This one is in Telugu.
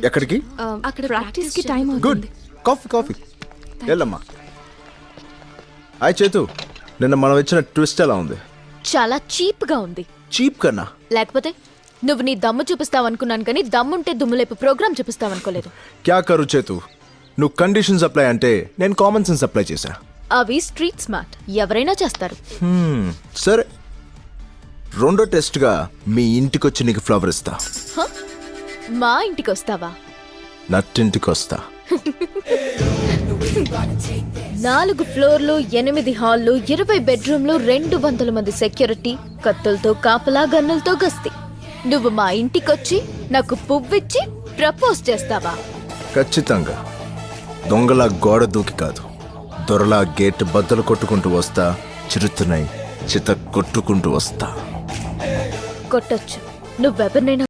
ఎక్కడికి? అక్కడ ప్రాక్టీస్ కి టైం గుడ్. అవుతుంది. కాఫీ వెళ్ళమ్మా. హాయ్ చేతు, నిన్న మనం ఇచ్చిన ట్విస్ట్ ఎలా ఉంది? చాలా చీప్ గా ఉంది. చీప్ కన్నా లేకపోతే నువ్వు నీ దమ్ము చూపిస్తావనుకున్నాను కానీ దమ్ముంటే దుమ్ములేపు ప్రోగ్రామ్ చూపిస్తావనుకోలేదు. క్యా కరు చేతు, నువ్వు కండిషన్స్ అప్లై అంటే నేను కామన్ సెన్స్ అప్లై చేశా. అవి స్ట్రీట్ స్మార్ట్, ఎవరైనా చేస్తారు. సరే, రెండో టెస్ట్గా మీ ఇంటికొచ్చి నీకు ఫ్లవర్ ఇస్తా. హ? మా ఇంటికి వస్తావా? నట్టింటికి వస్తా. 4 ఫ్లోర్లు, 8 హాల్లు, 20 బెడ్రూమ్లు, 200 మంది సెక్యూరిటీ, కత్తులతో కాపలా, గన్నులతో గస్తీ. నువ్వు మా ఇంటికొచ్చి నాకు పువ్విచ్చి ప్రపోజ్ చేస్తావా? ఖచ్చితంగా. దొంగలా గోడ దూకి కాదు, దొరలా గేట్ బద్దలు కొట్టుకుంటూ వస్తా. చిరుతున్నాయి చిత కొట్టుకుంటూ వస్తా. కొట్టొచ్చు. నువ్వెవరినైనా